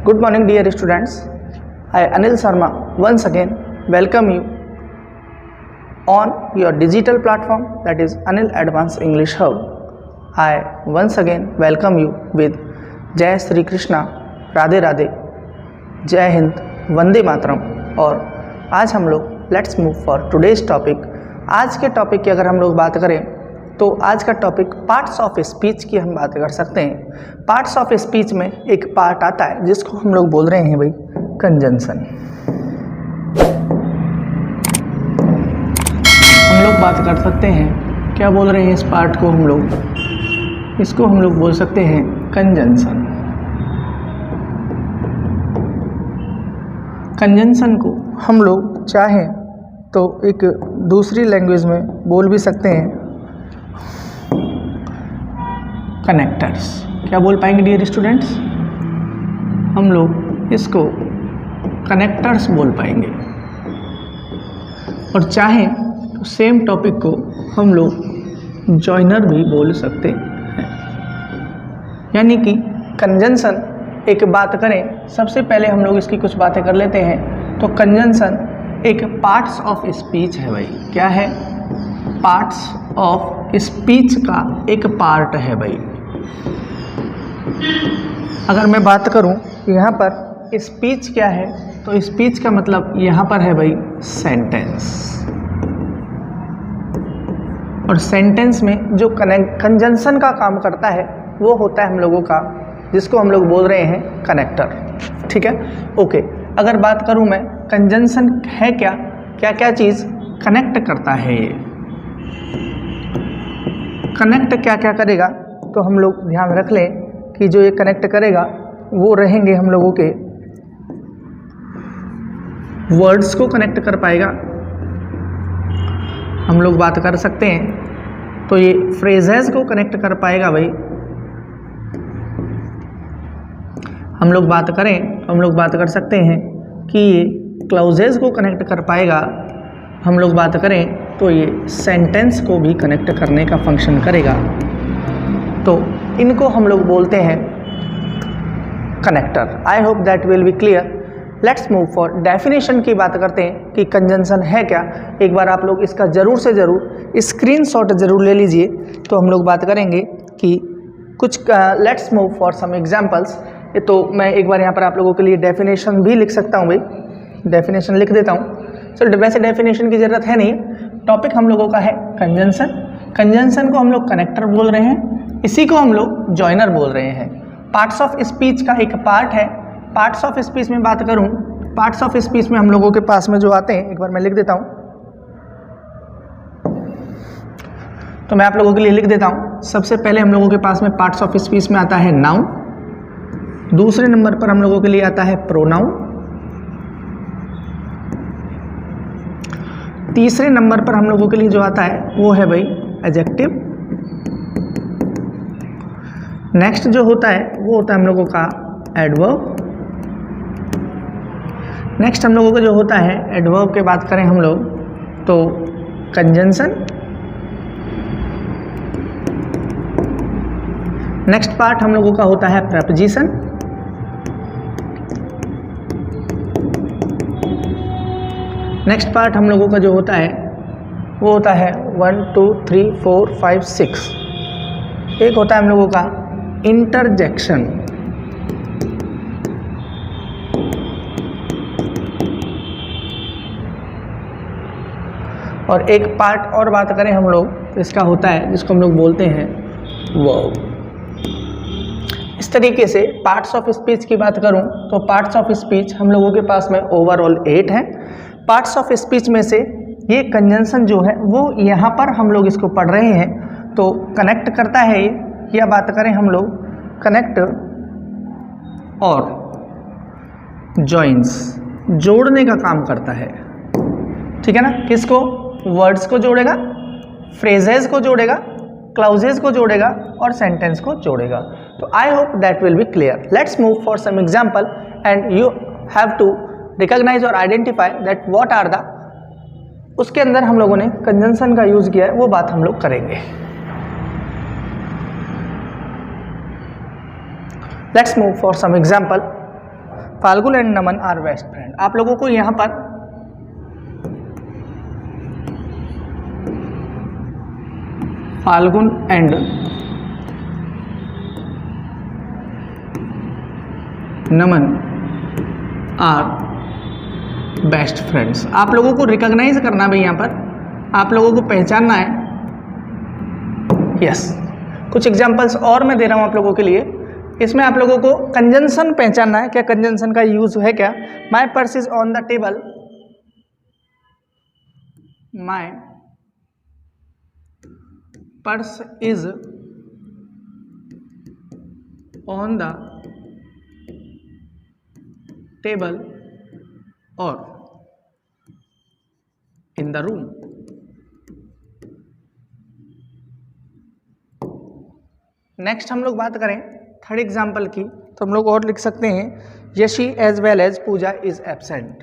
Good morning, dear students. I, Anil Sharma, once again welcome you on your digital platform, that is Anil Advanced English Hub. I once again welcome you with जय श्री कृष्णा, राधे राधे, जय हिंद, वंदे मातरम। और आज हम लोग let's move for today's topic. आज के topic की अगर हम लोग बात करें तो आज का टॉपिक पार्ट्स ऑफ स्पीच की हम बात कर सकते हैं। पार्ट्स ऑफ स्पीच में एक पार्ट आता है जिसको हम लोग बोल रहे हैं भाई कंजंक्शन। हम लोग बात कर सकते हैं, क्या बोल रहे हैं इस पार्ट को हम लोग, इसको हम लोग बोल सकते हैं कंजंक्शन। कंजंक्शन को हम लोग चाहें तो एक दूसरी लैंग्वेज में बोल भी सकते हैं कनेक्टर्स। क्या बोल पाएंगे डियर स्टूडेंट्स? हम लोग इसको कनेक्टर्स बोल पाएंगे। और चाहें तो सेम टॉपिक को हम लोग जॉइनर भी बोल सकते हैं। यानी कि कंजंक्शन एक बात करें, सबसे पहले हम लोग इसकी कुछ बातें कर लेते हैं। तो कंजंक्शन एक पार्ट्स ऑफ स्पीच है भाई। क्या है? पार्ट्स ऑफ स्पीच का एक पार्ट है भाई। अगर मैं बात करूं यहाँ पर स्पीच क्या है, तो स्पीच का मतलब यहाँ पर है भाई सेंटेंस। और सेंटेंस में जो कंजंक्शन का काम करता है वो होता है हम लोगों का, जिसको हम लोग बोल रहे हैं कनेक्टर। ठीक है, ओके। अगर बात करूं मैं कंजंक्शन है क्या, क्या क्या चीज़ कनेक्ट करता है ये, कनेक्ट क्या क्या करेगा, तो हम लोग ध्यान रख लें कि जो ये कनेक्ट करेगा वो रहेंगे हम लोगों के वर्ड्स को कनेक्ट कर पाएगा। हम लोग बात कर सकते हैं तो ये फ्रेजेस को कनेक्ट कर पाएगा भाई। हम लोग बात करें तो हम लोग बात कर सकते हैं कि ये क्लाउजेज को कनेक्ट कर पाएगा। हम लोग बात करें तो ये सेंटेंस को भी कनेक्ट करने का फंक्शन करेगा। तो इनको हम लोग बोलते हैं connector. I hope that will be clear. Let's move for definition की बात करते हैं कि कंजंक्शन है क्या। एक बार आप लोग इसका ज़रूर से ज़रूर स्क्रीनशॉट ज़रूर ले लीजिए। तो हम लोग बात करेंगे कि कुछ let's move for some examples. तो मैं एक बार यहाँ पर आप लोगों के लिए डेफिनेशन भी लिख सकता हूँ भाई, डेफिनेशन लिख देता हूँ। चलो, वैसे डेफिनेशन की ज़रूरत है नहीं, टॉपिक हम लोगों का है कंजंक्शन। कंजंक्शन को हम लोग कनेक्टर बोल रहे हैं, इसी को हम लोग जॉइनर बोल रहे हैं। पार्ट्स ऑफ स्पीच का एक पार्ट है। पार्ट्स ऑफ स्पीच में बात करूँ, पार्ट्स ऑफ स्पीच में हम लोगों के पास में जो आते हैं, एक बार मैं लिख देता हूँ। तो मैं आप लोगों के लिए लिख देता हूँ। सबसे पहले हम लोगों के पास में पार्ट्स ऑफ स्पीच में आता है नाउन। दूसरे नंबर पर हम लोगों के लिए आता है प्रोनाउन। तीसरे नंबर पर हम लोगों के लिए जो आता है वो है भाई एडजेक्टिव। नेक्स्ट जो होता है वो होता है हम लोगों का एडवर्ब। नेक्स्ट हम लोगों का जो होता है एडवर्ब के बात करें हम लोग तो कंजंक्शन। नेक्स्ट पार्ट हम लोगों का होता है प्रेपोजिशन। नेक्स्ट पार्ट हम लोगों का जो होता है वो होता है 1 2 3 4 5 6। एक होता है हम लोगों का इंटरजेक्शन। और एक पार्ट और बात करें हम लोग तो इसका होता है जिसको हम लोग बोलते हैं वर्ब। इस तरीके से पार्ट्स ऑफ स्पीच की बात करूं तो पार्ट्स ऑफ स्पीच हम लोगों के पास में ओवरऑल 8 हैं। पार्ट्स ऑफ स्पीच में से ये कंजंक्शन जो है वो यहाँ पर हम लोग इसको पढ़ रहे हैं तो कनेक्ट करता है ये, या बात करें हम लोग कनेक्ट और जॉइंस, जोड़ने का काम करता है। ठीक है ना? किसको? वर्ड्स को जोड़ेगा, फ्रेजेस को जोड़ेगा, क्लाउजेस को जोड़ेगा और सेंटेंस को जोड़ेगा। तो I hope that will be clear. Let's move for some example and you have to recognize और identify that what are the, उसके अंदर हम लोगों ने कंजंक्शन का यूज किया है वो बात हम लोग करेंगे। Let's move for some example. Falgun and Naman are best friend. आप लोगों को यहाँ पर Falgun and Naman are best friends. आप लोगों को रिकॉग्नाइज करना भाई, यहाँ पर आप लोगों को पहचानना है। यस, कुछ एग्जांपल्स और मैं दे रहा हूँ आप लोगों के लिए। इसमें आप लोगों को कंजंक्शन पहचानना है, क्या कंजंक्शन का यूज है क्या। माई purse is on the table, my purse is on the table और इन द रूम। नेक्स्ट हम लोग बात करें थर्ड एग्जाम्पल की, तो हम लोग और लिख सकते हैं Yashi as well as Pooja is absent.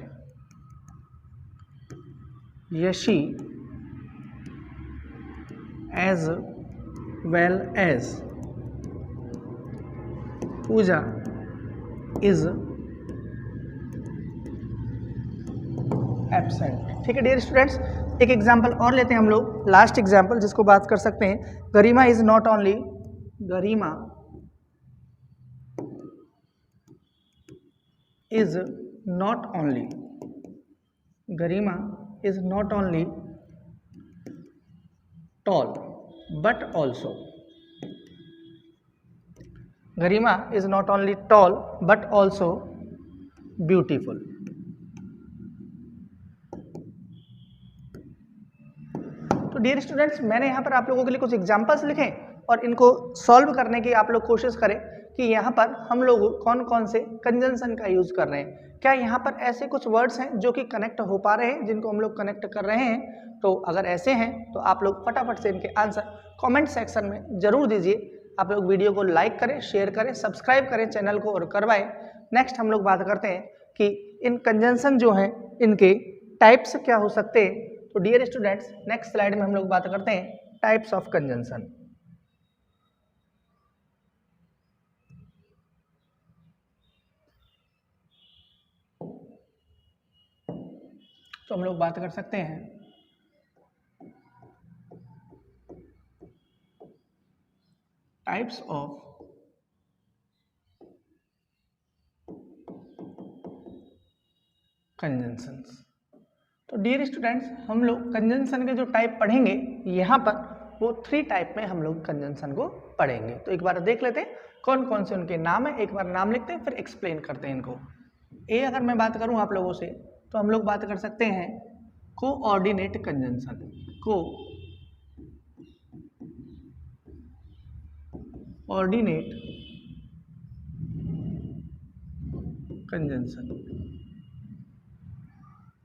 Yashi as well as Pooja is absent. ठीक है डियर स्टूडेंट्स, एक एग्जाम्पल और लेते हैं हम लोग, लास्ट एग्जाम्पल जिसको बात कर सकते हैं। Garima is not only, Garima is not only, Garima is not only tall but also, Garima is not only tall but also beautiful. तो डियर स्टूडेंट्स, मैंने यहाँ पर आप लोगों के लिए कुछ एग्जांपल्स लिखे और इनको सॉल्व करने की आप लोग कोशिश करें कि यहाँ पर हम लोग कौन कौन से कंजंक्शन का यूज कर रहे हैं। क्या यहाँ पर ऐसे कुछ वर्ड्स हैं जो कि कनेक्ट हो पा रहे हैं, जिनको हम लोग कनेक्ट कर रहे हैं। तो अगर ऐसे हैं तो आप लोग फटाफट से इनके आंसर कमेंट सेक्शन में जरूर दीजिए। आप लोग वीडियो को लाइक करें, शेयर करें, सब्सक्राइब करें चैनल को और करवाएं। नेक्स्ट हम लोग बात करते हैं कि इन कंजंक्शन जो हैं इनके टाइप्स क्या हो सकते हैं। तो डियर स्टूडेंट्स, नेक्स्ट स्लाइड में हम लोग बात करते हैं टाइप्स ऑफ कंजंक्शन। तो हम लोग बात कर सकते हैं टाइप्स ऑफ कंजंक्शंस। तो डियर स्टूडेंट्स, हम लोग कंजंक्शन के जो टाइप पढ़ेंगे यहाँ पर, वो 3 टाइप में हम लोग कंजंक्शन को पढ़ेंगे। तो एक बार देख लेते हैं कौन कौन से उनके नाम है। एक बार नाम लिखते हैं फिर एक्सप्लेन करते हैं इनको। ए अगर मैं बात करूँ आप लोगों से, तो हम लोग बात कर सकते हैं कोऑर्डिनेट कंजंक्शन, कोऑर्डिनेट कंजंक्शन।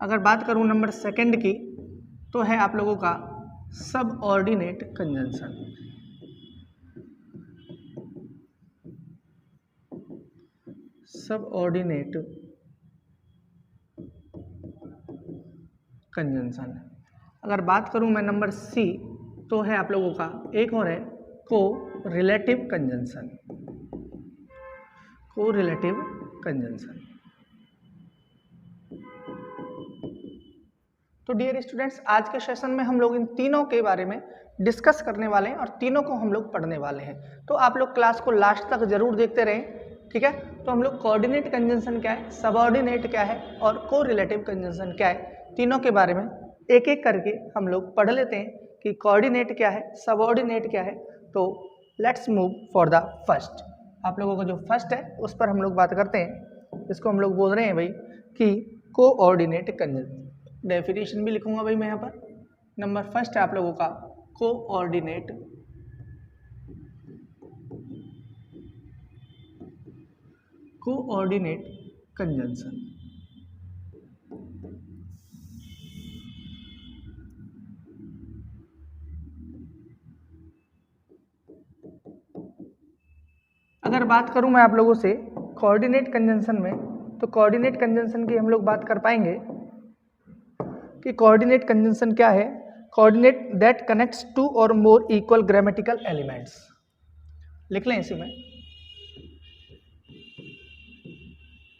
अगर बात करूं नंबर सेकंड की, तो है आप लोगों का सबऑर्डिनेट कंजंक्शन, सबऑर्डिनेट कंजंक्शन। अगर बात करूं मैं नंबर सी, तो है आप लोगों का एक और है को रिलेटिव कंजंक्शन, को रिलेटिव कंजंक्शन। तो डियर स्टूडेंट्स, आज के सेशन में हम लोग इन तीनों के बारे में डिस्कस करने वाले हैं और तीनों को हम लोग पढ़ने वाले हैं। तो आप लोग क्लास को लास्ट तक जरूर देखते रहें, ठीक है। तो हम लोग कोऑर्डिनेट कंजंक्शन क्या है, सबऑर्डिनेट क्या है और को रिलेटिव कंजंक्शन क्या है, तीनों के बारे में एक एक करके हम लोग पढ़ लेते हैं कि कोऑर्डिनेट क्या है, सबऑर्डिनेट क्या है। तो let's move for the first. आप लोगों का जो फर्स्ट है उस पर हम लोग बात करते हैं। इसको हम लोग बोल रहे हैं भाई कि कोऑर्डिनेट कंजंक्शन। डेफिनेशन भी लिखूंगा भाई मैं यहाँ पर। नंबर फर्स्ट है आप लोगों का कोऑर्डिनेट कंजंक्शन। अगर बात करूं मैं आप लोगों से कोऑर्डिनेट कंजंक्शन में, तो कोऑर्डिनेट कंजंक्शन की हम लोग बात कर पाएंगे कि कोऑर्डिनेट कंजंक्शन क्या है। कोऑर्डिनेट दैट कनेक्ट्स टू और मोर इक्वल ग्रामेटिकल एलिमेंट्स। लिख लें इसी में,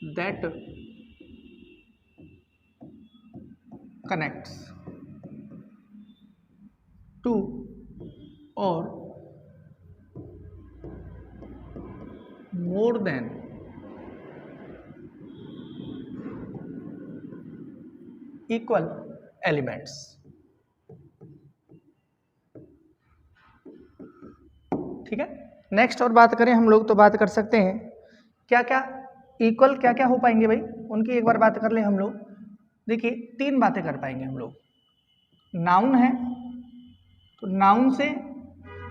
that connects to or more than equal elements। ठीक है, नेक्स्ट और बात करें हम लोग तो बात कर सकते हैं क्या क्या इक्वल क्या क्या हो पाएंगे भाई, उनकी एक बार बात कर लें हम लोग। देखिए 3 बातें कर पाएंगे हम लोग। नाउन है तो नाउन से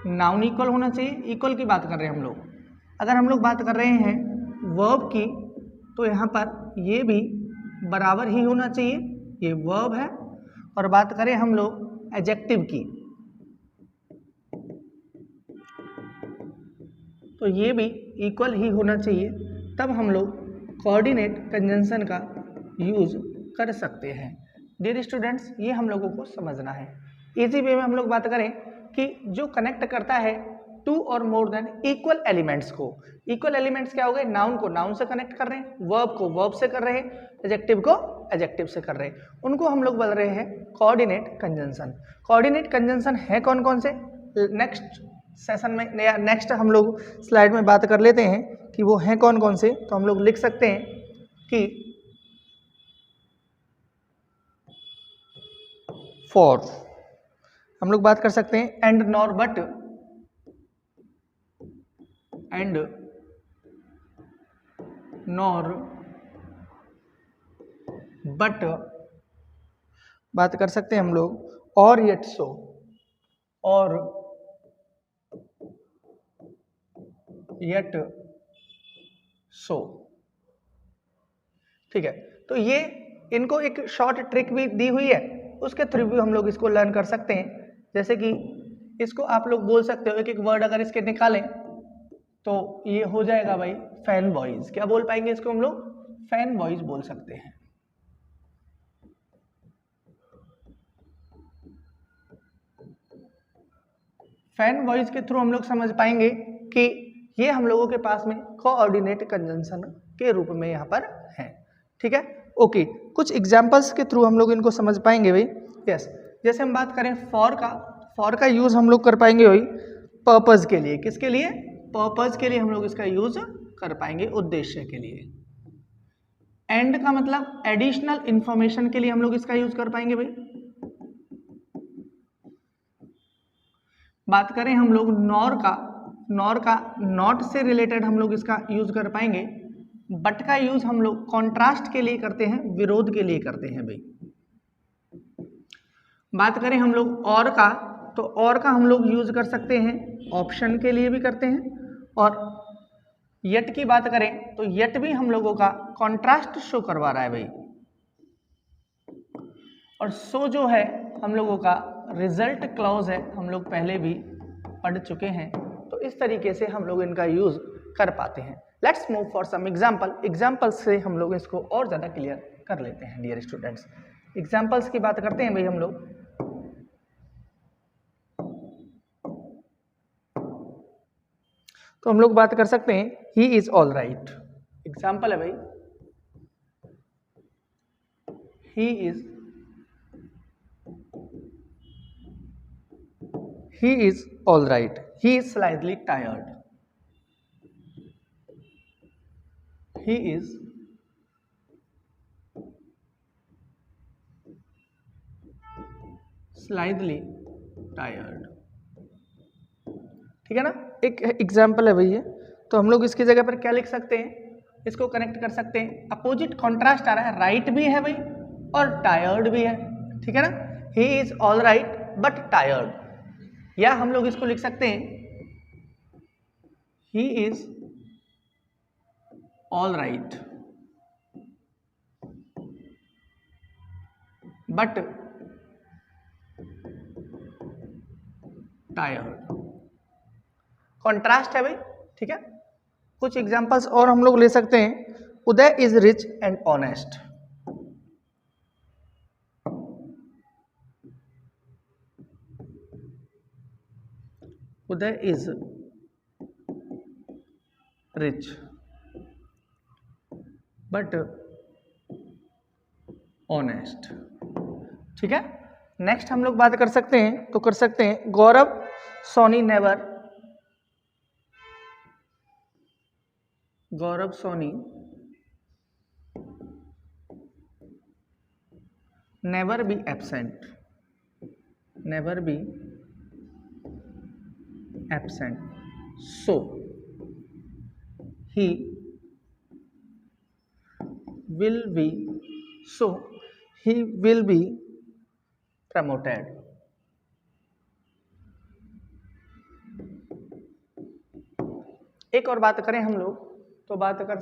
नाउन इक्वल होना चाहिए, इक्वल की बात कर रहे हैं हम लोग। अगर हम लोग बात कर रहे हैं वर्ब की तो यहाँ पर ये भी बराबर ही होना चाहिए, ये वर्ब है। और बात करें हम लोग एडजेक्टिव की तो ये भी इक्वल ही होना चाहिए, तब हम लोग कोऑर्डिनेट कंजंक्शन का यूज कर सकते हैं। डियर स्टूडेंट्स, ये हम लोगों को समझना है। इजी वे में हम लोग बात करें कि जो कनेक्ट करता है टू और मोर देन इक्वल एलिमेंट्स को, इक्वल एलिमेंट्स क्या हो गए, नाउन को नाउन से कनेक्ट कर रहे हैं, वर्ब को वर्ब से कर रहे हैं, एडजेक्टिव को एडजेक्टिव से कर रहे हैं, उनको हम लोग बोल रहे हैं कोऑर्डिनेट कंजंक्शन। कोऑर्डिनेट कंजंक्शन है कौन कौन से, नेक्स्ट सेशन में या नेक्स्ट हम लोग स्लाइड में बात कर लेते हैं कि वो हैं कौन कौन से। तो हम लोग लिख सकते हैं कि फॉर हम लोग बात कर सकते हैं and nor but, and nor but बात कर सकते हैं हम लोग और येट सो, और येट सो। ठीक है, तो ये इनको एक शॉर्ट ट्रिक भी दी हुई है, उसके थ्रू भी हम लोग इसको लर्न कर सकते हैं। जैसे कि इसको आप लोग बोल सकते हो, एक एक वर्ड अगर इसके निकालें तो ये हो जाएगा भाई फैन बॉयज। क्या बोल पाएंगे इसको हम लोग, फैन बॉयज बोल सकते हैं। फैन बॉयज के थ्रू हम लोग समझ पाएंगे कि ये हम लोगों के पास में कोऑर्डिनेट कंजंक्शन के रूप में यहाँ पर है। ठीक है, ओके, कुछ एग्जांपल्स के थ्रू हम लोग इनको समझ पाएंगे भाई। यस, जैसे हम बात करें फॉर का यूज हम लोग कर पाएंगे भाई पर्पस के लिए। किसके लिए, पर्पस के लिए हम लोग इसका यूज कर पाएंगे, उद्देश्य के लिए। एंड का मतलब एडिशनल इंफॉर्मेशन के लिए हम लोग इसका यूज कर पाएंगे भाई। बात करें हम लोग नॉर का नॉट से रिलेटेड हम लोग इसका यूज कर पाएंगे। बट का यूज हम लोग कॉन्ट्रास्ट के लिए करते हैं, विरोध के लिए करते हैं भाई। बात करें हम लोग और का, तो और का हम लोग यूज कर सकते हैं ऑप्शन के लिए भी करते हैं। और यट की बात करें तो यट भी हम लोगों का कॉन्ट्रास्ट शो करवा रहा है भाई। और सो जो है हम लोगों का रिजल्ट क्लॉज है, हम लोग पहले भी पढ़ चुके हैं। तो इस तरीके से हम लोग इनका यूज कर पाते हैं। Let's move for some examples से हम लोग इसको और ज़्यादा क्लियर कर लेते हैं। डियर स्टूडेंट्स, एग्जाम्पल्स की बात करते हैं भाई हम लोग। तो हम लोग बात कर सकते हैं he is all right. Example है भाई, he is all right, he is slightly tired, he is slightly tired। ठीक है ना, एक एग्जाम्पल है भैया। तो हम लोग इसकी जगह पर क्या लिख सकते हैं, इसको कनेक्ट कर सकते हैं, अपोजिट कॉन्ट्रास्ट आ रहा है, राइट भी है भाई और टायर्ड भी है। ठीक है ना, he is all right but tired. या हम लोग इसको लिख सकते हैं he is all right but tired. Contrast है भाई। ठीक है, कुछ एग्जांपल्स और हम लोग ले सकते हैं। Uday is rich and honest. Uday is rich but honest. ठीक है, नेक्स्ट हम लोग बात कर सकते हैं, तो कर सकते हैं Gaurav Soni never be absent, so he will be promoted. एक और बात करें हम लोग, तो बात कर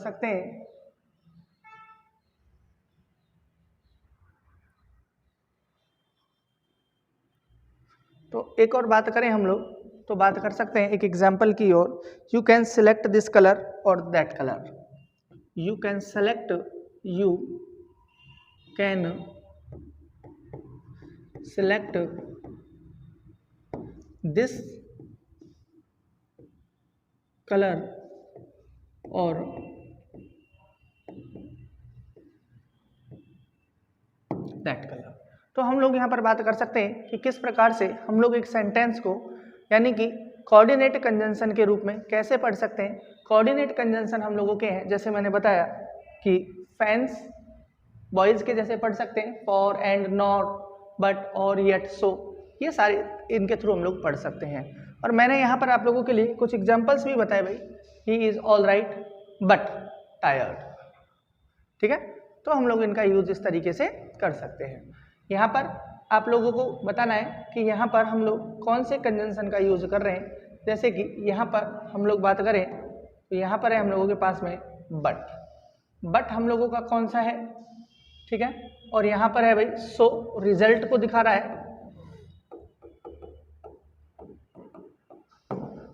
सकते हैं एक एग्जाम्पल की ओर, you can select this colour और that colour. You can select this colour और दैट कलर। तो हम लोग यहाँ पर बात कर सकते हैं कि किस प्रकार से हम लोग एक सेंटेंस को यानी कि कोऑर्डिनेट कंजंक्शन के रूप में कैसे पढ़ सकते हैं। कोऑर्डिनेट कंजंक्शन हम लोगों के हैं, जैसे मैंने बताया कि फैंस बॉयज के जैसे पढ़ सकते हैं, फॉर, एंड, नॉट, बट, और, येट, सो, ये सारे इनके थ्रू हम लोग पढ़ सकते हैं। और मैंने यहाँ पर आप लोगों के लिए कुछ एग्जाम्पल्स भी बताए भाई, he is all right but tired. ठीक है, तो हम लोग इनका यूज इस तरीके से कर सकते हैं। यहाँ पर आप लोगों को बताना है कि यहाँ पर हम लोग कौन से कंजंक्शन का यूज कर रहे हैं। जैसे कि यहाँ पर हम लोग बात करें तो यहाँ पर है हम लोगों के पास में बट हम लोगों का कौन सा है, ठीक है, और यहाँ पर है भाई सो, रिजल्ट को दिखा रहा है।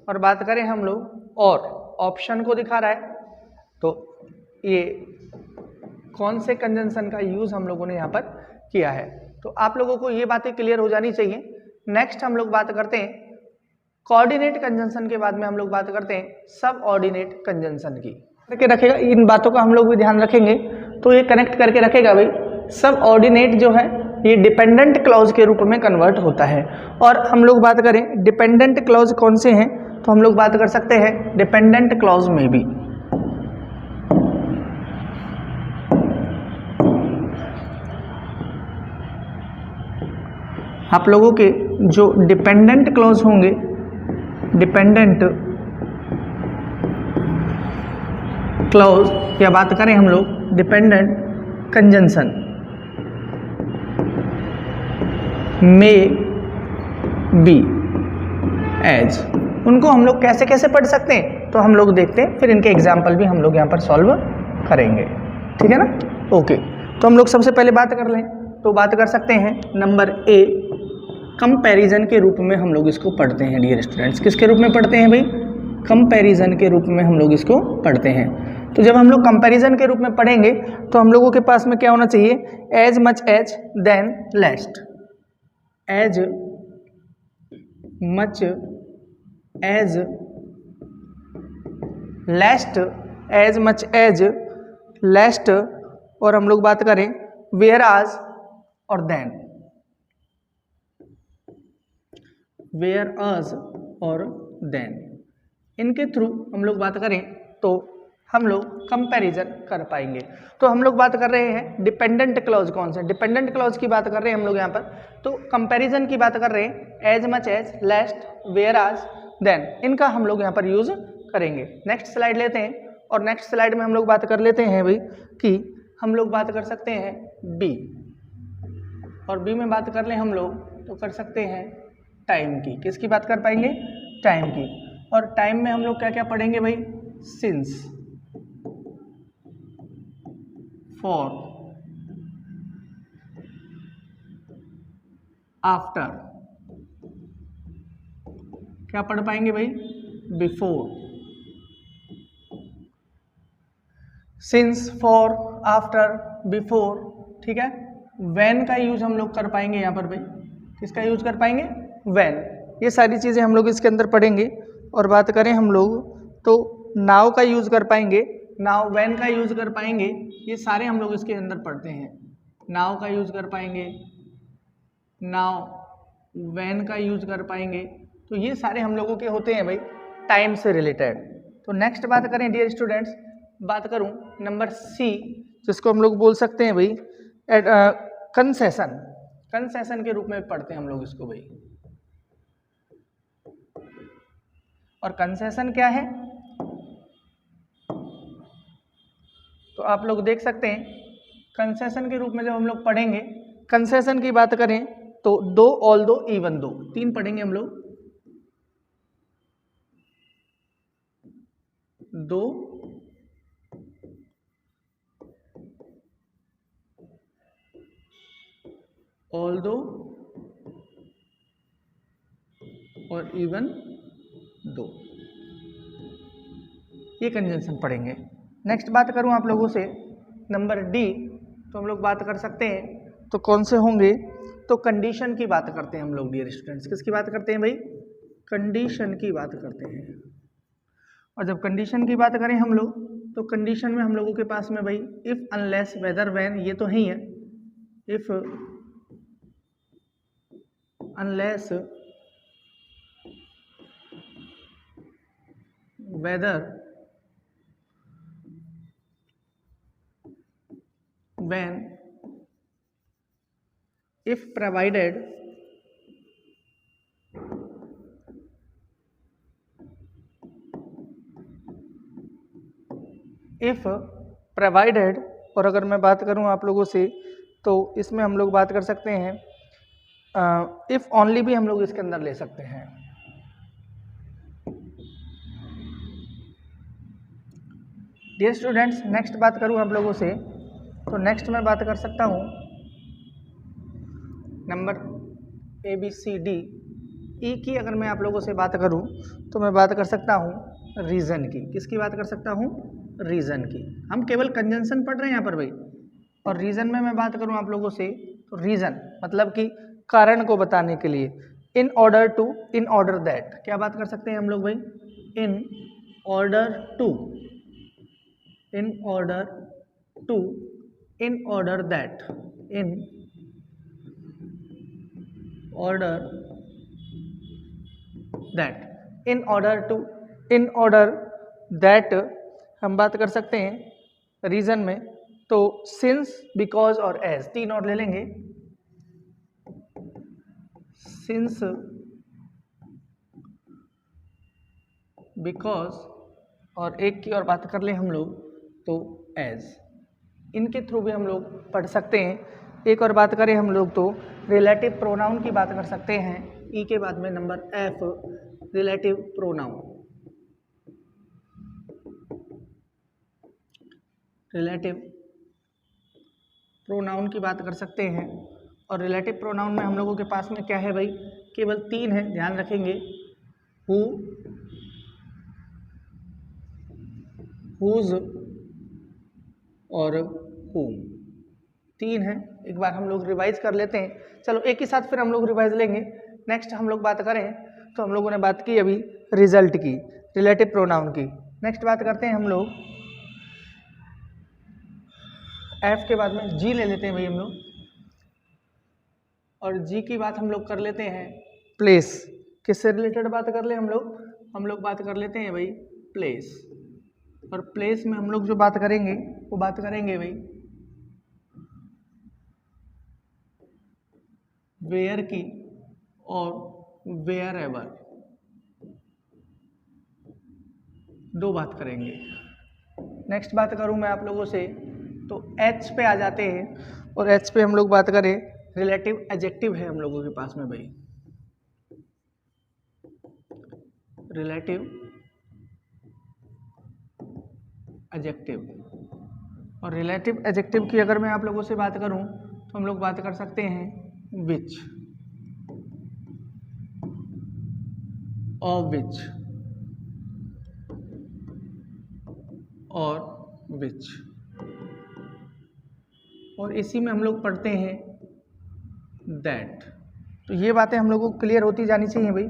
और बात करें हम लोग और ऑप्शन को दिखा रहा है। तो ये कौन से कंजंक्शन का यूज हम लोगों ने यहाँ पर किया है, तो आप लोगों को ये बातें क्लियर हो जानी चाहिए। नेक्स्ट हम लोग बात करते हैं कोऑर्डिनेट कंजंक्शन के बाद में हम लोग बात करते हैं सब ऑर्डिनेट कंजंक्शन की। करके रखेगा, इन बातों का हम लोग भी ध्यान रखेंगे तो ये कनेक्ट करके रखेगा भाई। सब ऑर्डिनेट जो है ये डिपेंडेंट क्लॉज के रूप में कन्वर्ट होता है। और हम लोग बात करें डिपेंडेंट क्लॉज कौन से हैं, तो हम लोग बात कर सकते हैं डिपेंडेंट क्लॉज में भी आप लोगों के जो डिपेंडेंट क्लॉज होंगे, डिपेंडेंट क्लॉज या बात करें हम लोग dependent conjunction may be as, उनको हम लोग कैसे कैसे पढ़ सकते हैं तो हम लोग देखते हैं, फिर इनके एग्जाम्पल भी हम लोग यहाँ पर सॉल्व करेंगे। ठीक है ना, ओके। तो हम लोग सबसे पहले बात कर लें तो बात कर सकते हैं नंबर ए, कंपैरिजन के रूप में हम लोग इसको पढ़ते हैं डियर स्टूडेंट्स। किसके रूप में पढ़ते हैं भाई, कंपैरिजन के रूप में हम लोग इसको पढ़ते हैं। तो जब हम लोग कंपैरिजन के रूप में पढ़ेंगे तो हम लोगों के पास में क्या होना चाहिए, as much as then lest, as much as lest, as much as lest, और हम लोग बात करें वेयर आज और देन, वेयर आज और देन, इनके थ्रू हम लोग बात करें तो हम लोग कंपैरिजन कर पाएंगे। तो हम लोग बात कर रहे हैं डिपेंडेंट क्लॉज कौन से, डिपेंडेंट क्लॉज की बात कर रहे हैं हम लोग यहाँ पर, तो कंपैरिजन की बात कर रहे हैं, एज मच एज, लेस्ट, वेयर आज, देन, इनका हम लोग यहाँ पर यूज करेंगे। नेक्स्ट स्लाइड लेते हैं और नेक्स्ट स्लाइड में हम लोग बात कर लेते हैं भाई कि हम लोग बात कर सकते हैं बी, और बी में बात कर लें हम लोग तो कर सकते हैं टाइम की। किसकी बात कर पाएंगे, टाइम की। और टाइम में हम लोग क्या क्या पढ़ेंगे भाई, सिंस, फॉर, आफ्टर, क्या पढ़ पाएंगे भाई, before, since, for, after, before. ठीक है, व्हेन का यूज हम लोग कर पाएंगे यहाँ पर भाई, किसका यूज कर पाएंगे, व्हेन। ये सारी चीज़ें हम लोग इसके अंदर पढ़ेंगे। और बात करें हम लोग तो नाउ का यूज कर पाएंगे नाउ व्हेन का यूज कर पाएंगे, ये सारे हम लोग इसके अंदर पढ़ते हैं। नाउ का यूज कर पाएंगे, नाउ व्हेन का यूज कर पाएंगे, तो ये सारे हम लोगों के होते हैं भाई टाइम से रिलेटेड। तो नेक्स्ट बात करें डियर स्टूडेंट्स, बात करूं नंबर सी, जिसको हम लोग बोल सकते हैं भाई कंसेशन। कंसेशन के रूप में पढ़ते हैं हम लोग इसको भाई। और कंसेशन क्या है, तो आप लोग देख सकते हैं कंसेशन के रूप में जब हम लोग पढ़ेंगे, कंसेशन की बात करें तो दो, ऑल दो, इवन दो, तीन पढ़ेंगे हम लोग। दो, ऑल दो और इवन दो, ये कंजंक्शन पढ़ेंगे। नेक्स्ट बात करूं आप लोगों से नंबर डी, तो हम लोग बात कर सकते हैं तो कौन से होंगे, तो कंडीशन की बात करते हैं हम लोग डियर स्टूडेंट्स। किसकी बात करते हैं भाई, कंडीशन की बात करते हैं। और जब कंडीशन की बात करें हम लोग, तो कंडीशन में हम लोगों के पास में भाई इफ, अनलेस, वेदर, व्हेन, ये तो ही है। If, unless, whether, when, if provided, if provided। और अगर मैं बात करूं आप लोगों से, तो इसमें हम लोग बात कर सकते हैं इफ ओनली भी हम लोग इसके अंदर ले सकते हैं। डियर स्टूडेंट्स, नेक्स्ट बात करूं आप लोगों से, तो नेक्स्ट मैं बात कर सकता हूं number A B C D E की। अगर मैं आप लोगों से बात करूं तो मैं बात कर सकता हूं रीजन की। किसकी बात कर सकता हूं, रीजन की। हम केवल कंजंक्शन पढ़ रहे हैं यहाँ पर भाई। और रीजन में मैं बात करूं आप लोगों से, तो रीजन मतलब कि कारण को बताने के लिए। In order to, in order that, क्या बात कर सकते हैं हम लोग भाई, in order to, in order to, in order that, in order that, in order to, in order that हम बात कर सकते हैं रीजन में। तो सिंस, बिकॉज और एज, तीन और ले लेंगे। सिंस, बिकॉज और एक की और बात कर ले हम लोग तो एज, इनके थ्रू भी हम लोग पढ़ सकते हैं। एक और बात करें हम लोग तो रिलेटिव प्रोनाउन की बात कर सकते हैं। ई के बाद में number F, relative pronoun. Relative pronoun की बात कर सकते हैं। और रिलेटिव प्रोनाउन में हम लोगों के पास में क्या है भाई, केवल तीन है, ध्यान रखेंगे। हु, हुज और हुम, तीन है। एक बार हम लोग रिवाइज कर लेते हैं। चलो एक ही साथ फिर हम लोग रिवाइज लेंगे। नेक्स्ट हम लोग बात करें तो हम लोगों ने बात की अभी रिजल्ट की, रिलेटिव प्रोनाउन की। नेक्स्ट बात करते हैं हम लोग एफ के बाद में जी ले लेते हैं भाई हम लोग। और जी की बात हम लोग कर लेते हैं प्लेस। किससे रिलेटेड बात कर ले हम लोग बात कर लेते हैं भाई प्लेस। और प्लेस में हम लोग जो बात करेंगे वो बात करेंगे भाई वेयर की और वेयर एवर, दो बात करेंगे। नेक्स्ट बात करूं मैं आप लोगों से तो एच पे आ जाते हैं। और एच पे हम लोग बात करें रिलेटिव एडजेक्टिव है हम लोगों के पास में भाई, रिलेटिव एडजेक्टिव। और रिलेटिव एडजेक्टिव की अगर मैं आप लोगों से बात करूं तो हम लोग बात कर सकते हैं विच, ऑफ विच और विच। और इसी में हम लोग पढ़ते हैं दैट। तो ये बातें हम लोगों को क्लियर होती जानी चाहिए भाई।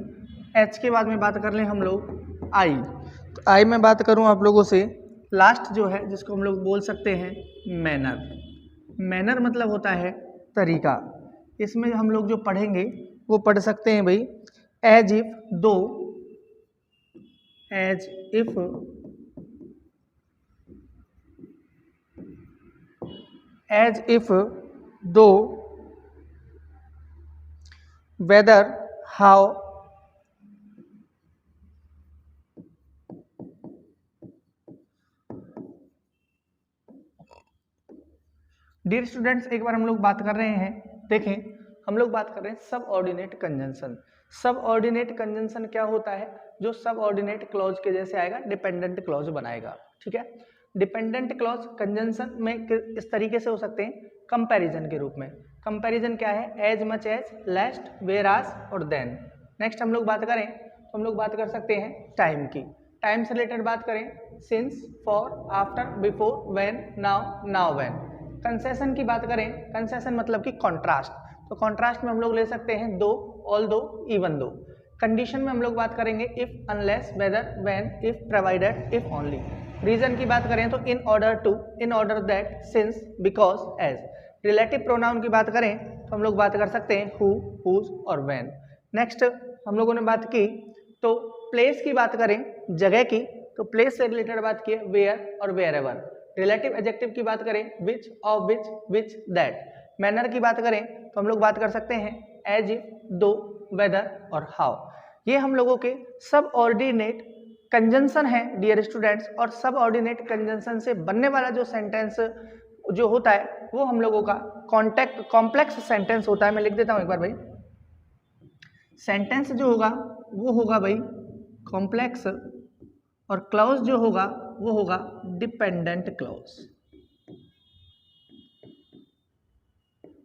एच के बाद में बात कर लें हम लोग आई। तो आई में बात करूं आप लोगों से लास्ट जो है जिसको हम लोग बोल सकते हैं मैनर। मैनर मतलब होता है तरीका। इसमें हम लोग जो पढ़ेंगे वो पढ़ सकते हैं भाई एज इफ दो, एज इफ दो, वेदर, हाउ, डियर स्टूडेंट्स एक बार हम लोग बात कर रहे हैं, देखें हम लोग बात कर रहे हैं सब ऑर्डिनेट कंजंक्शन। सब ऑर्डिनेट कंजंक्शन क्या होता है? जो सब ऑर्डिनेट क्लॉज के जैसे आएगा, डिपेंडेंट क्लॉज बनाएगा। ठीक है, डिपेंडेंट क्लॉज कंजंक्शन में इस तरीके से हो सकते हैं, कंपैरिजन के रूप में। कंपैरिजन क्या है? एज मच एज, लेस्ट, वेराज और देन। नेक्स्ट हम लोग बात करें तो हम लोग बात कर सकते हैं टाइम की। टाइम से रिलेटेड बात करें, since, for, after, before, when, now, now when. Concession की बात करें, कंसेशन मतलब कि कॉन्ट्रास्ट, तो कॉन्ट्रास्ट में हम लोग ले सकते हैं दो, ऑल दो, इवन दो। कंडीशन में हम लोग बात करेंगे if, unless, whether, when, if, provided, if only. Reason की बात करें तो in order to, in order that, since, because, as. Relative pronoun की बात करें तो हम लोग बात कर सकते हैं हु, हुज और व्हेन। नेक्स्ट हम लोगों ने बात की तो प्लेस की बात करें, जगह की, तो प्लेस से रिलेटेड बात की वेयर और वेयर एवर। रिलेटिव एडजेक्टिव की बात करें which, of which, which, that. Manner की बात करें तो हम लोग बात कर सकते हैं एज इफ, दो, वेदर और हाउ। ये हम लोगों के सब ऑर्डिनेट कंजंक्शन है डियर स्टूडेंट्स, और सब ऑर्डिनेट कंजंक्शन से बनने वाला जो सेंटेंस जो होता है वो हम लोगों का कॉम्प्लेक्स सेंटेंस होता है। मैं लिख देता हूं एक बार भाई, सेंटेंस जो होगा वो होगा भाई कॉम्प्लेक्स, और क्लॉज जो होगा वो होगा डिपेंडेंट क्लॉज।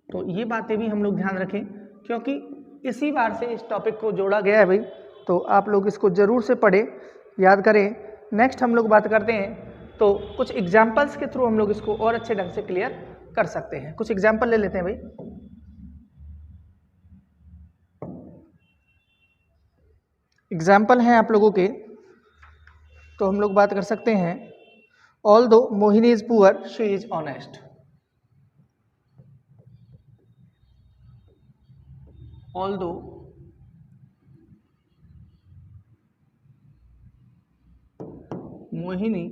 तो ये बातें भी हम लोग ध्यान रखें, क्योंकि इसी बार से इस टॉपिक को जोड़ा गया है भाई, तो आप लोग इसको जरूर से पढ़ें, याद करें। नेक्स्ट हम लोग बात करते हैं तो कुछ एग्जाम्पल्स के थ्रू हम लोग इसको और अच्छे ढंग से क्लियर कर सकते हैं। कुछ एग्जाम्पल ले लेते हैं भाई। एग्जाम्पल हैं आप लोगों के, तो हम लोग बात कर सकते हैं although Mohini is poor she is honest. Although Mohini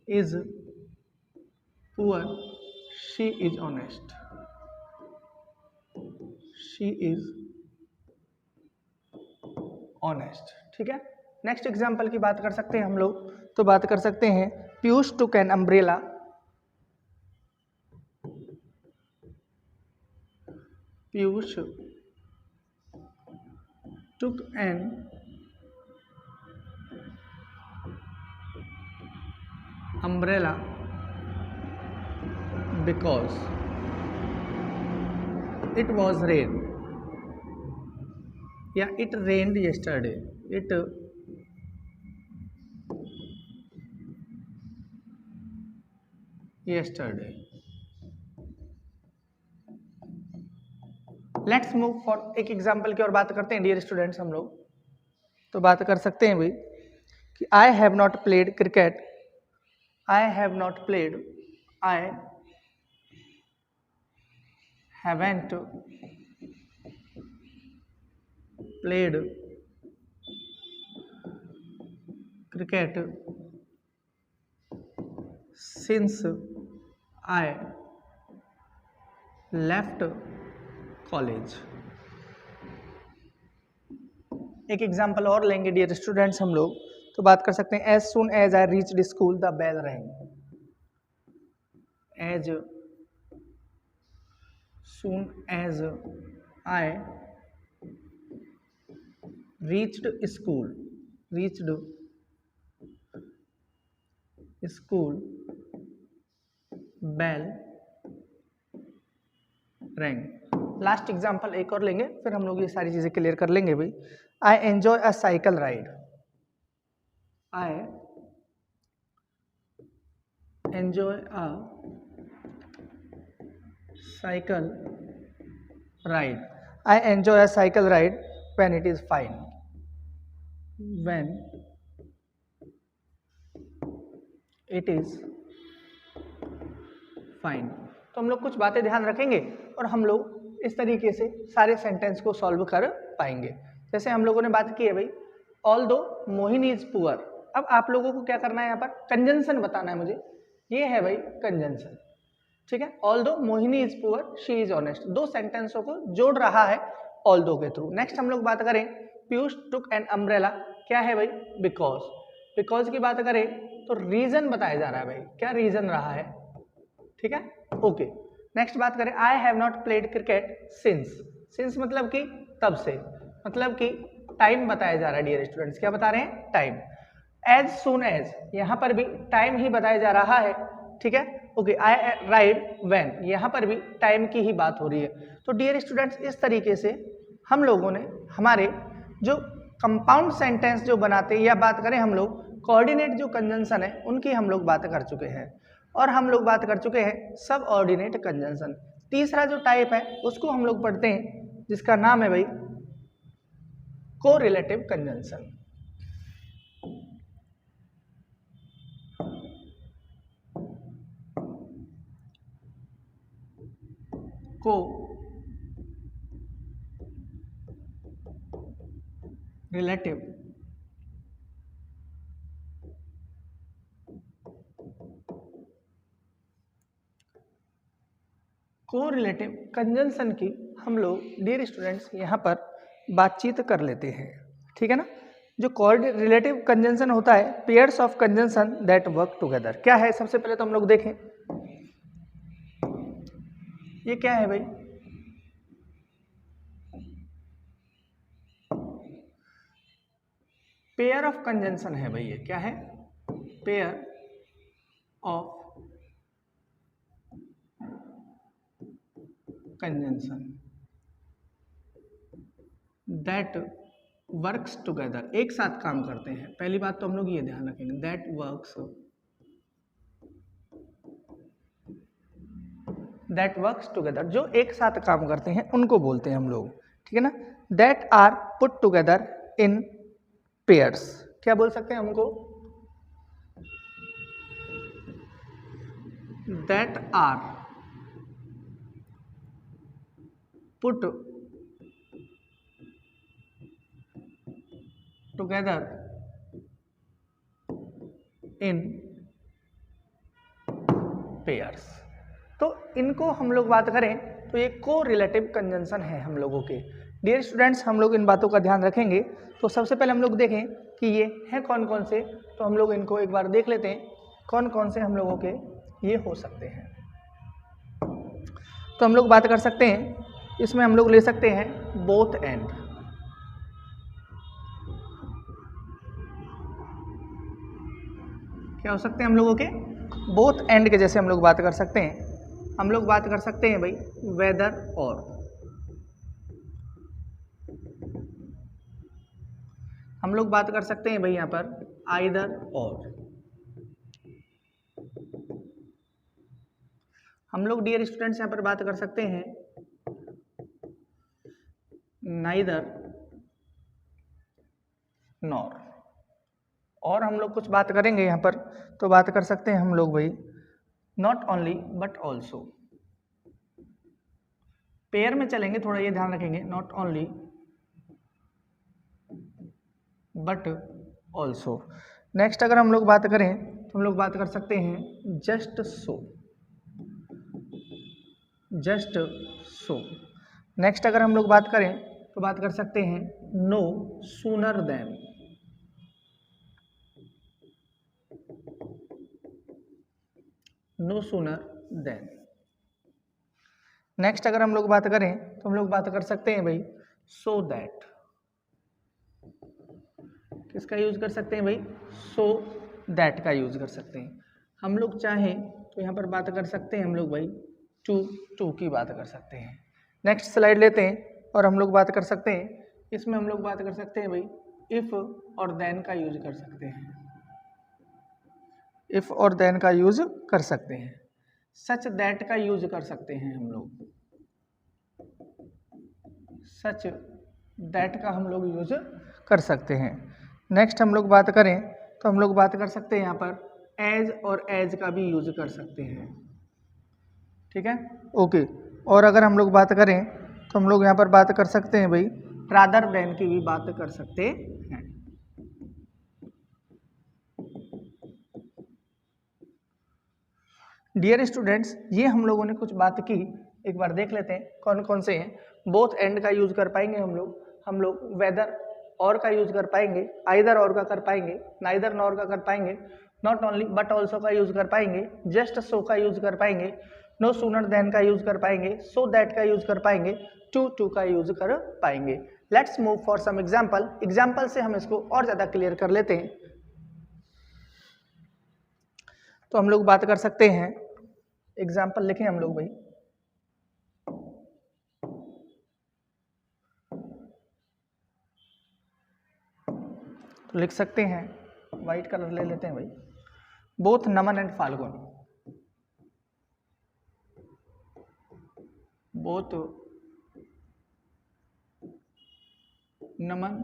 is poor she is honest, she is honest. ठीक है, नेक्स्ट एग्जाम्पल की बात कर सकते हैं हम लोग, तो बात कर सकते हैं Piyush took an umbrella, Piyush took an umbrella because it was rain, या it rained yesterday, it yesterday। Let's move for एक एग्जाम्पल की और बात करते हैं डियर स्टूडेंट्स हम लोग, तो बात कर सकते हैं भाई कि I have not played cricket, I have not played, I haven't played cricket since I left college. एक एग्जाम्पल और लेंगे डियर स्टूडेंट्स हम लोग, तो बात कर सकते हैं as soon as I reached school the bell rang, as soon as I reached school, bell rang। Last example एक और लेंगे, फिर हम लोग ये सारी चीजें क्लियर कर लेंगे भाई। I enjoy a cycle ride, I enjoy a cycle ride, I enjoy a cycle ride when it is fine, when it is fine. तो हम लोग कुछ बातें ध्यान रखेंगे और हम लोग इस तरीके से सारे सेंटेंस को सॉल्व कर पाएंगे। जैसे हम लोगों ने बात की है भाई, ऑल्दो मोहिनी इज पुअर। अब आप लोगों को क्या करना है, यहाँ पर कंजंक्शन बताना है मुझे। ये है भाई कंजंक्शन, ठीक है। Although Mohini is poor she is honest, दो सेंटेंसों को जोड़ रहा है ऑल्दो के थ्रू। नेक्स्ट हम लोग बात करें, पीयूष टुक एन अम्ब्रेला, क्या है भाई, बिकॉज। बिकॉज की बात करें तो रीजन बताया जा रहा है भाई, क्या रीजन रहा है, ठीक है, ओके। नेक्स्ट बात करें, I have not played cricket since. Since मतलब कि तब से, मतलब कि टाइम बताया जा रहा है डियर स्टूडेंट्स, क्या बता रहे हैं, टाइम। एज सुन एज, यहाँ पर भी टाइम ही बताया जा रहा है, ठीक है, ओके। आई राइड व्हेन, यहाँ पर भी टाइम की ही बात हो रही है। तो डियर स्टूडेंट्स इस तरीके से हम लोगों ने हमारे जो कंपाउंड सेंटेंस जो बनाते हैं, या बात करें हम लोग कोऑर्डिनेट जो कंजंक्शन है उनकी हम लोग बात कर चुके हैं। और हम लोग बात कर चुके हैं सब ऑर्डिनेट कंजंक्शन। तीसरा जो टाइप है उसको हम लोग पढ़ते हैं, जिसका नाम है भाई कोरिलेटिव कंजंक्शन। को रिलेटिव कोरिलेटिव कंजंक्शन की हम लोग डियर स्टूडेंट्स यहाँ पर बातचीत कर लेते हैं, ठीक है ना। जो कोरिलेटिव कंजंक्शन होता है, pairs of conjunction that work together, क्या है, सबसे पहले तो हम लोग देखें ये क्या है भाई, पेयर ऑफ कंजंक्शन है भाई, ये क्या है, pair of conjunction that works together, एक साथ काम करते हैं। पहली बात तो हम लोग ये ध्यान रखेंगे, दैट वर्क्स टुगेदर, जो एक साथ काम करते हैं उनको बोलते हैं हम लोग, ठीक है ना। That are put together in pairs, क्या बोल सकते हैं हमको, that are put together in pairs. तो इनको हम लोग बात करें तो ये को रिलेटिव कंजंक्शन है हम लोगों के। डियर स्टूडेंट्स हम लोग इन बातों का ध्यान रखेंगे। तो सबसे पहले हम लोग देखें कि ये हैं कौन कौन से, तो हम लोग इनको एक बार देख लेते हैं कौन कौन से हम लोगों के ये हो सकते हैं। तो हम लोग बात कर सकते हैं, इसमें हम लोग ले सकते हैं बोथ एंड, क्या हो सकते हैं हम लोगों के, बोथ एंड के जैसे हम लोग बात कर सकते हैं। हम लोग बात कर सकते हैं भाई वेदर और, हम लोग बात कर सकते हैं भाई यहाँ पर आइदर और, हम लोग डियर स्टूडेंट्स यहाँ पर बात कर सकते हैं नाइदर नॉर, और हम लोग कुछ बात करेंगे यहाँ पर तो बात कर सकते हैं हम लोग भाई not only but also. Pair में चलेंगे, थोड़ा ये ध्यान रखेंगे, not only but also. Next अगर हम लोग बात करें तो हम लोग बात कर सकते हैं just so, just so. Next अगर हम लोग बात करें तो बात कर सकते हैं no sooner than, no sooner than. Next अगर हम लोग बात करें तो हम लोग बात कर सकते हैं भाई सो दैट, किसका यूज कर सकते हैं भाई, सो दैट का यूज कर सकते हैं। हम लोग चाहें तो यहाँ पर बात कर सकते हैं हम लोग भाई टू की बात कर सकते हैं। नेक्स्ट स्लाइड लेते हैं और हम लोग बात कर सकते हैं, इसमें हम लोग बात कर सकते हैं भाई इफ और देन का यूज कर सकते हैं, इफ और देन का यूज कर सकते हैं। सच दैट का यूज कर सकते हैं हम लोग, सच दैट का हम लोग यूज कर सकते हैं। नेक्स्ट हम लोग बात करें तो हम लोग बात कर सकते हैं यहाँ पर एज और एज का भी यूज कर सकते हैं, ठीक है, ओके। और अगर हम लोग बात करें तो हम लोग यहाँ पर बात कर सकते हैं भाई रादर देन की भी बात कर सकते हैं। डियर स्टूडेंट्स, ये हम लोगों ने कुछ बात की, एक बार देख लेते हैं कौन कौन से हैं। बोथ एंड का यूज कर पाएंगे हम लोग वेदर और का यूज कर पाएंगे, आइदर और का कर पाएंगे, नाइदर नॉर का कर पाएंगे, नॉट ओनली बट ऑल्सो का यूज कर पाएंगे, जस्ट सो का यूज कर पाएंगे, नो सूनर देन का यूज कर पाएंगे, सो दैट का यूज कर पाएंगे, टू का यूज कर पाएंगे। Let's move for some example. Example से हम इसको और ज्यादा क्लियर कर लेते हैं। तो हम लोग बात कर सकते हैं, एग्जाम्पल लिखें हम लोग भाई, तो लिख सकते हैं, व्हाइट कलर ले लेते हैं भाई, both Naman and Falgun, both Naman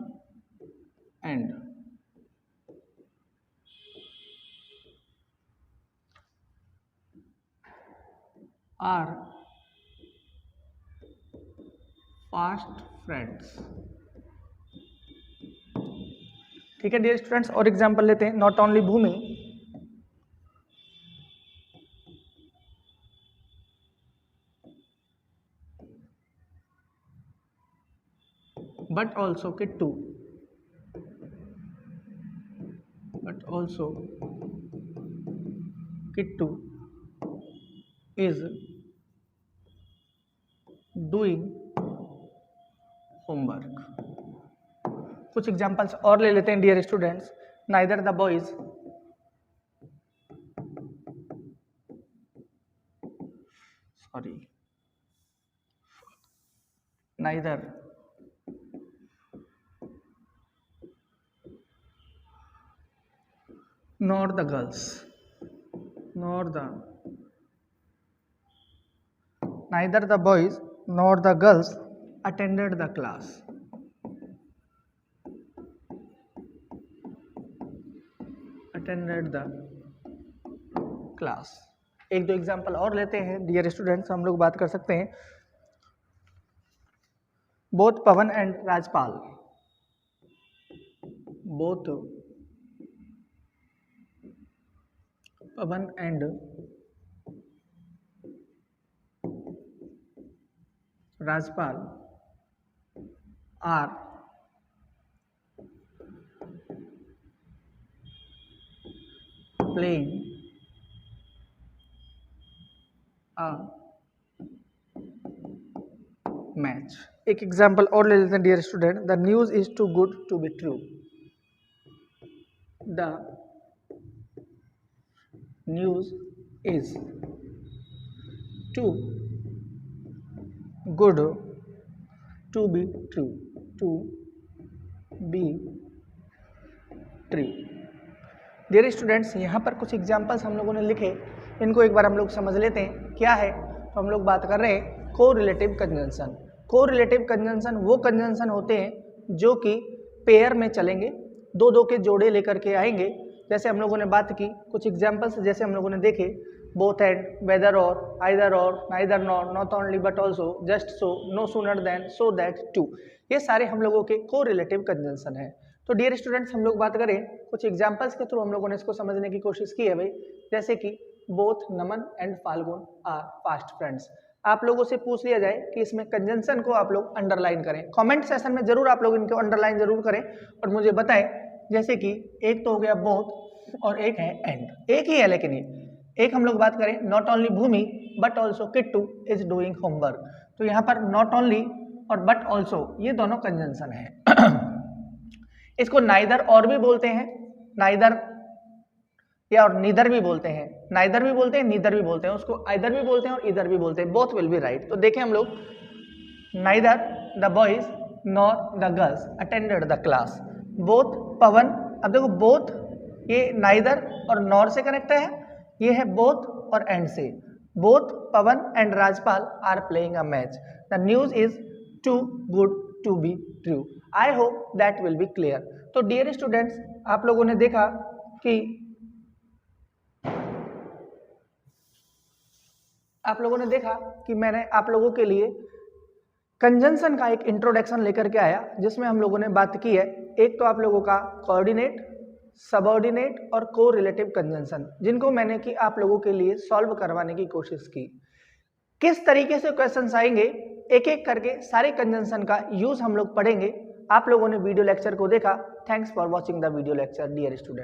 and are fast friends, ठीक है डियर स्टूडेंट्स। और एग्जांपल लेते हैं, not only Bhumi but also Kittu, but also Kittu is doing homework। कुछ एग्जांपल्स और ले लेते हैं dear students, neither the boys neither nor the girls, neither the boys nor the girls attended the class, एक दो example और लेते हैं डियर स्टूडेंट्स, हम लोग बात कर सकते हैं, both Pawan and Rajpal, both Pawan and Rajpal are playing a match. एक एग्जाम्पल और ले लेते हैं dear student, the news is too good to be true, the news is too good to be true, dear students, यहाँ पर कुछ एग्जाम्पल्स हम लोगों ने लिखे, इनको एक बार हम लोग समझ लेते हैं क्या है। तो हम लोग बात कर रहे हैं कोरिलेटिव कंजंक्शन। कोरिलेटिव कंजंक्शन वो कंजंक्शन होते हैं जो कि पेयर में चलेंगे, दो दो के जोड़े लेकर के आएंगे। जैसे हम लोगों ने बात की कुछ एग्जाम्पल्स, जैसे हम लोगों ने देखे both and, whether or, either or, neither nor, not only but also, just so, no sooner than, so that, to, ये सारे हम लोगों के कोरिलेटिव कंजंक्शन है। तो डियर स्टूडेंट्स, हम लोग बात करें कुछ एग्जाम्पल्स के थ्रू हम लोगों ने इसको समझने की कोशिश की है भाई, जैसे कि both Naman and Falgun are fast friends. आप लोगों से पूछ लिया जाए कि इसमें कंजंक्शन को आप लोग अंडरलाइन करें, कमेंट सेशन में जरूर आप लोग इनको अंडरलाइन जरूर करें और मुझे बताएं। जैसे कि एक तो हो गया बोथ और एक है एंड, एक ही है लेकिन ये एक हम लोग बात करें, not only Bhumi but also Kittu is doing homework, तो यहाँ पर नॉट ओनली और बट ऑल्सो ये दोनों कंजंक्शन है। इसको नाइदर और भी बोलते हैं, नाइदर या और नीदर भी बोलते हैं, नाइदर भी बोलते हैं, नीदर भी बोलते हैं, उसको आइदर भी बोलते हैं और इधर भी बोलते हैं, बोथ विल बी राइट। तो देखें हम लोग, neither the boys nor the girls attended the class, both Pawan, अब देखो बोथ ये नाइदर और नॉर से कनेक्ट है, ये है बोथ और एंड से, both Pawan and Rajpal are playing a match, the news is too good to be true. I hope that will be clear. तो डियर स्टूडेंट्स, आप लोगों ने देखा कि आप लोगों ने देखा कि मैंने आप लोगों के लिए कंजंक्शन का एक इंट्रोडक्शन लेकर के आया, जिसमें हम लोगों ने बात की है एक तो आप लोगों का कोऑर्डिनेट, सबऑर्डिनेट और को रिलेटिव कंजंक्शन, जिनको मैंने कि आप लोगों के लिए सॉल्व करवाने की कोशिश की। किस तरीके से क्वेश्चंस आएंगे एक एक करके सारे कंजंक्शन का यूज हम लोग पढ़ेंगे। आप लोगों ने वीडियो लेक्चर को देखा। Thanks for watching the video lecture dear student.